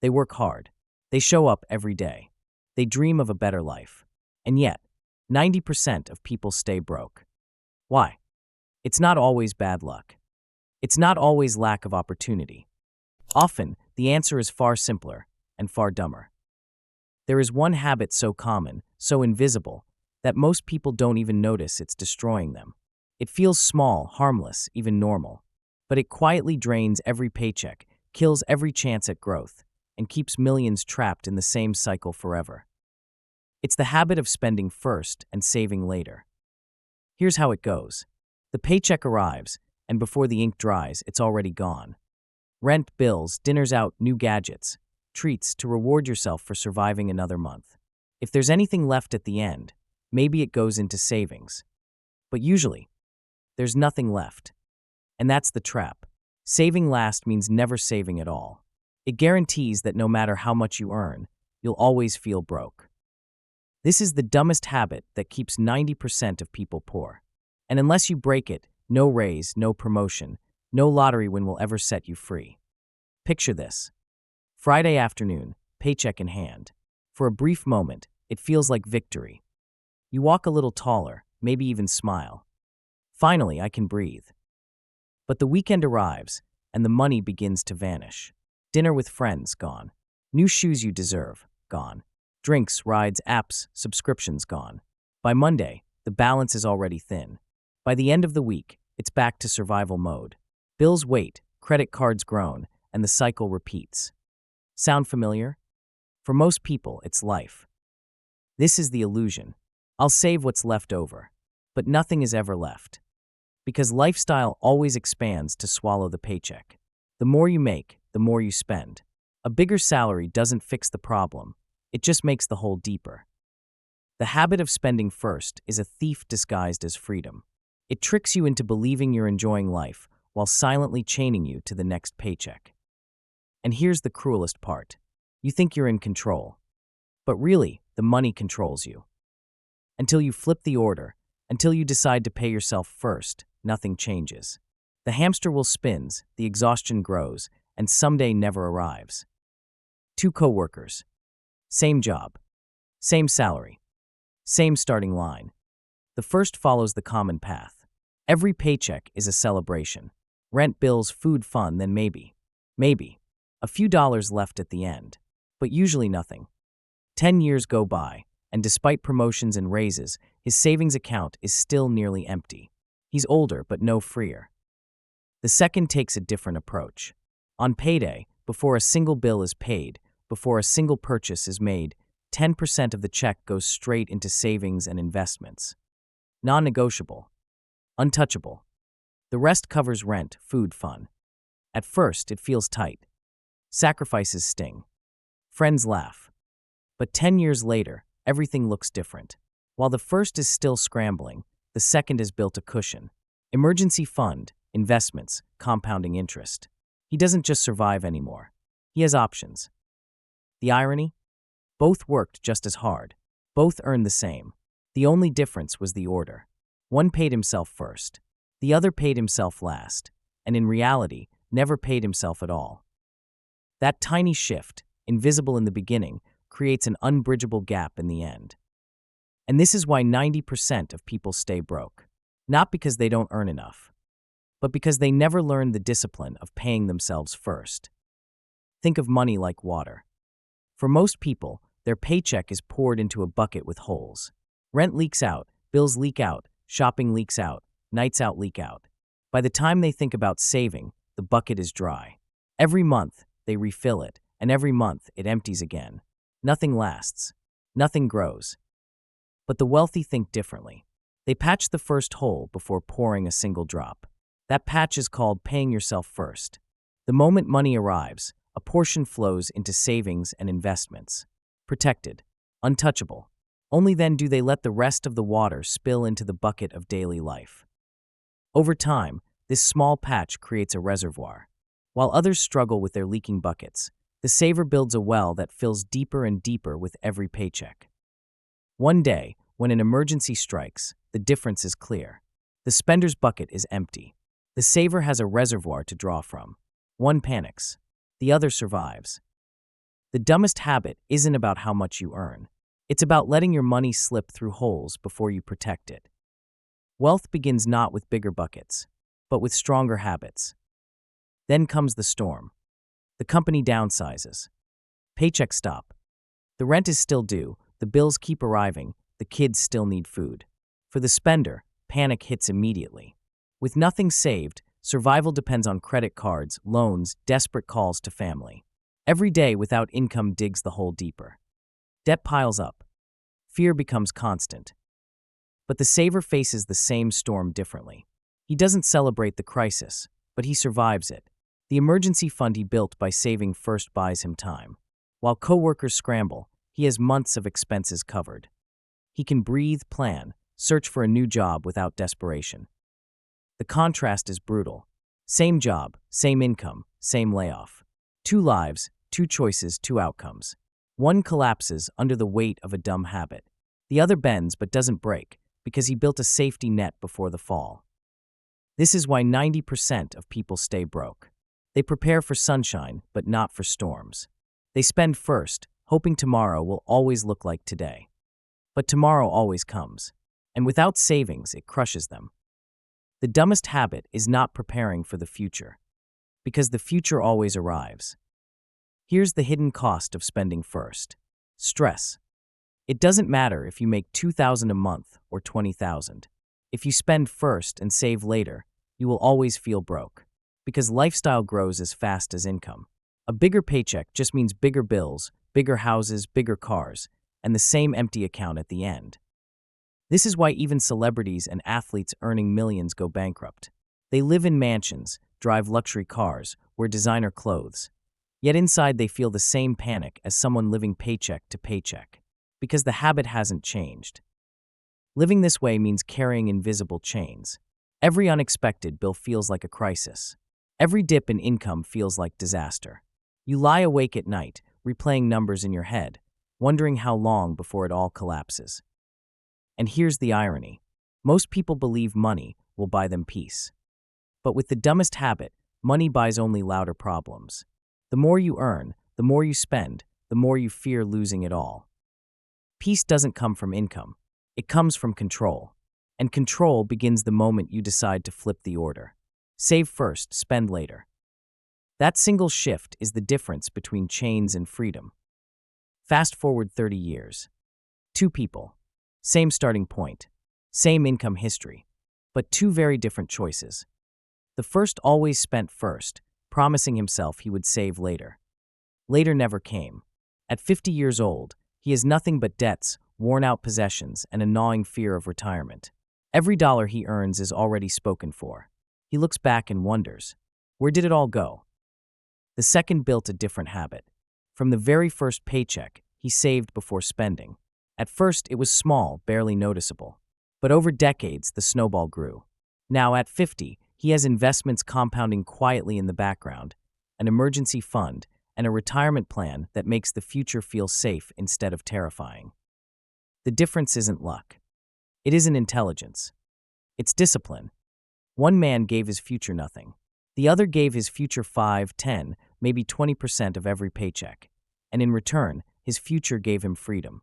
They work hard. They show up every day. They dream of a better life. And yet, 90% of people stay broke. Why? It's not always bad luck. It's not always lack of opportunity. Often, the answer is far simpler and far dumber. There is one habit so common, so invisible, that most people don't even notice it's destroying them. It feels small, harmless, even normal. But it quietly drains every paycheck, kills every chance at growth, and keeps millions trapped in the same cycle forever. It's the habit of spending first and saving later. Here's how it goes. The paycheck arrives, and before the ink dries, it's already gone. Rent, bills, dinners out, new gadgets, treats to reward yourself for surviving another month. If there's anything left at the end, maybe it goes into savings. But usually, there's nothing left. And that's the trap. Saving last means never saving at all. It guarantees that no matter how much you earn, you'll always feel broke. This is the dumbest habit that keeps 90% of people poor. And unless you break it, no raise, no promotion, no lottery win will ever set you free. Picture this. Friday afternoon, paycheck in hand. For a brief moment, it feels like victory. You walk a little taller, maybe even smile. Finally, I can breathe. But the weekend arrives, and the money begins to vanish. Dinner with friends, gone. New shoes you deserve, gone. Drinks, rides, apps, subscriptions, gone. By Monday, the balance is already thin. By the end of the week, it's back to survival mode. Bills wait, credit cards groan, and the cycle repeats. Sound familiar? For most people, it's life. This is the illusion. I'll save what's left over. But nothing is ever left. Because lifestyle always expands to swallow the paycheck. The more you make, the more you spend. A bigger salary doesn't fix the problem. It just makes the hole deeper. The habit of spending first is a thief disguised as freedom. It tricks you into believing you're enjoying life while silently chaining you to the next paycheck. And here's the cruelest part. You think you're in control. But really, the money controls you. Until you flip the order, until you decide to pay yourself first, nothing changes. The hamster wheel spins, the exhaustion grows, and someday never arrives. Two coworkers. Same job. Same salary. Same starting line. The first follows the common path. Every paycheck is a celebration. Rent, bills, food, fun, then maybe, a few dollars left at the end. But usually nothing. 10 years go by, and despite promotions and raises, his savings account is still nearly empty. He's older, but no freer. The second takes a different approach. On payday, before a single bill is paid, before a single purchase is made, 10% of the check goes straight into savings and investments. Non-negotiable. Untouchable. The rest covers rent, food, fun. At first, it feels tight. Sacrifices sting. Friends laugh. But 10 years later, everything looks different. While the first is still scrambling, the second has built a cushion. Emergency fund, investments, compounding interest. He doesn't just survive anymore. He has options. The irony? Both worked just as hard. Both earned the same. The only difference was the order. One paid himself first. The other paid himself last, and in reality, never paid himself at all. That tiny shift, invisible in the beginning, creates an unbridgeable gap in the end. And this is why 90% of people stay broke. Not because they don't earn enough, but because they never learned the discipline of paying themselves first. Think of money like water. For most people, their paycheck is poured into a bucket with holes. Rent leaks out, bills leak out, shopping leaks out, nights out leak out. By the time they think about saving, the bucket is dry. Every month, they refill it, and every month, it empties again. Nothing lasts. Nothing grows. But the wealthy think differently. They patch the first hole before pouring a single drop. That patch is called paying yourself first. The moment money arrives, a portion flows into savings and investments. Protected. Untouchable. Only then do they let the rest of the water spill into the bucket of daily life. Over time, this small patch creates a reservoir. While others struggle with their leaking buckets, the saver builds a well that fills deeper and deeper with every paycheck. One day, when an emergency strikes, the difference is clear. The spender's bucket is empty. The saver has a reservoir to draw from. One panics. The other survives. The dumbest habit isn't about how much you earn. It's about letting your money slip through holes before you protect it. Wealth begins not with bigger buckets, but with stronger habits. Then comes the storm. The company downsizes. Paychecks stop. The rent is still due, the bills keep arriving, the kids still need food. For the spender, panic hits immediately. With nothing saved, survival depends on credit cards, loans, desperate calls to family. Every day without income digs the hole deeper. Debt piles up. Fear becomes constant. But the saver faces the same storm differently. He doesn't celebrate the crisis, but he survives it. The emergency fund he built by saving first buys him time. While coworkers scramble, he has months of expenses covered. He can breathe, plan, search for a new job without desperation. The contrast is brutal. Same job, same income, same layoff. 2 lives, 2 choices, 2 outcomes. One collapses under the weight of a dumb habit. The other bends but doesn't break because he built a safety net before the fall. This is why 90% of people stay broke. They prepare for sunshine but not for storms. They spend first, hoping tomorrow will always look like today. But tomorrow always comes, and without savings, it crushes them. The dumbest habit is not preparing for the future, because the future always arrives. Here's the hidden cost of spending first. Stress. It doesn't matter if you make $2,000 a month or $20,000. If you spend first and save later, you will always feel broke, because lifestyle grows as fast as income. A bigger paycheck just means bigger bills, bigger houses, bigger cars, and the same empty account at the end. This is why even celebrities and athletes earning millions go bankrupt. They live in mansions, drive luxury cars, wear designer clothes. Yet inside they feel the same panic as someone living paycheck to paycheck, because the habit hasn't changed. Living this way means carrying invisible chains. Every unexpected bill feels like a crisis. Every dip in income feels like disaster. You lie awake at night, replaying numbers in your head, wondering how long before it all collapses. And here's the irony. Most people believe money will buy them peace. But with the dumbest habit, money buys only louder problems. The more you earn, the more you spend, the more you fear losing it all. Peace doesn't come from income. It comes from control. And control begins the moment you decide to flip the order. Save first, spend later. That single shift is the difference between chains and freedom. Fast forward 30 years. 2 people. Same starting point. Same income history. But 2 very different choices. The first always spent first, promising himself he would save later. Later never came. At 50 years old, he has nothing but debts, worn-out possessions, and a gnawing fear of retirement. Every dollar he earns is already spoken for. He looks back and wonders, where did it all go? The second built a different habit. From the very first paycheck, he saved before spending. At first, it was small, barely noticeable. But over decades, the snowball grew. Now, at 50, he has investments compounding quietly in the background, an emergency fund, and a retirement plan that makes the future feel safe instead of terrifying. The difference isn't luck. It isn't intelligence. It's discipline. One man gave his future nothing. The other gave his future 5, 10, maybe 20% of every paycheck. And in return, his future gave him freedom.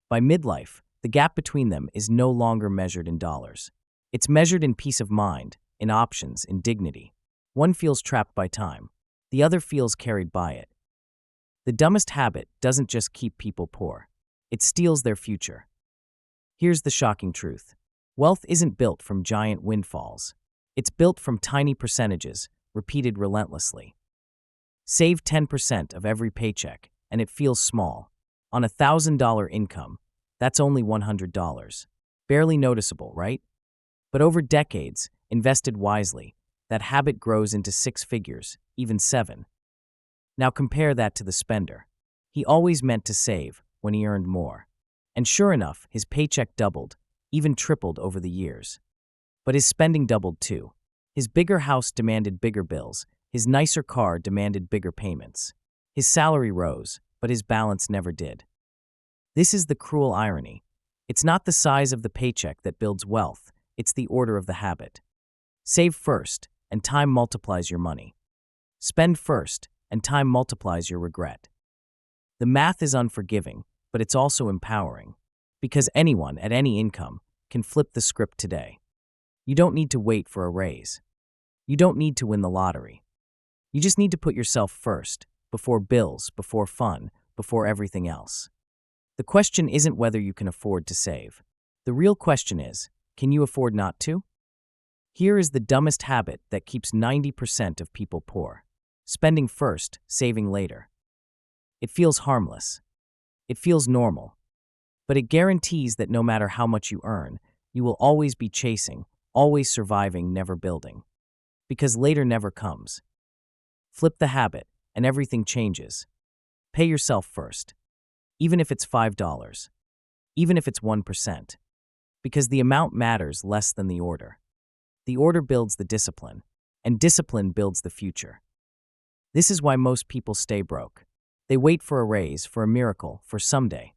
By midlife, the gap between them is no longer measured in dollars. It's measured in peace of mind, in options, in dignity. One feels trapped by time. The other feels carried by it. The dumbest habit doesn't just keep people poor. It steals their future. Here's the shocking truth. Wealth isn't built from giant windfalls. It's built from tiny percentages, repeated relentlessly. Save 10% of every paycheck, and it feels small. On a $1,000 income, that's only $100. Barely noticeable, right? But over decades, invested wisely, that habit grows into 6 figures, even 7. Now compare that to the spender. He always meant to save when he earned more. And sure enough, his paycheck doubled, even tripled over the years. But his spending doubled too. His bigger house demanded bigger bills. His nicer car demanded bigger payments. His salary rose, but his balance never did. This is the cruel irony. It's not the size of the paycheck that builds wealth, it's the order of the habit. Save first, and time multiplies your money. Spend first, and time multiplies your regret. The math is unforgiving, but it's also empowering. Because anyone at any income can flip the script today. You don't need to wait for a raise. You don't need to win the lottery. You just need to put yourself first, before bills, before fun, before everything else. The question isn't whether you can afford to save. The real question is, can you afford not to? Here is the dumbest habit that keeps 90% of people poor. Spending first, saving later. It feels harmless. It feels normal. But it guarantees that no matter how much you earn, you will always be chasing, always surviving, never building. Because later never comes. Flip the habit, and everything changes. Pay yourself first. Even if it's $5. Even if it's 1%. Because the amount matters less than the order. The order builds the discipline, and discipline builds the future. This is why most people stay broke. They wait for a raise, for a miracle, for someday.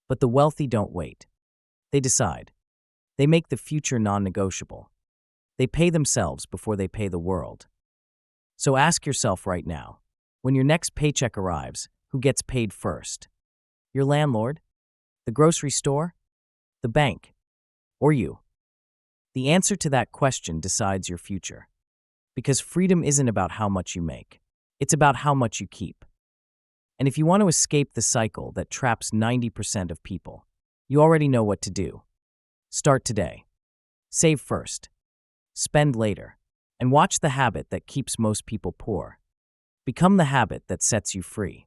But the wealthy don't wait. They decide. They make the future non-negotiable. They pay themselves before they pay the world. So ask yourself right now, when your next paycheck arrives, who gets paid first? Your landlord? The grocery store? The bank? Or you? The answer to that question decides your future. Because freedom isn't about how much you make. It's about how much you keep. And if you want to escape the cycle that traps 90% of people, you already know what to do. Start today. Save first. Spend later. And watch the habit that keeps most people poor. Become the habit that sets you free.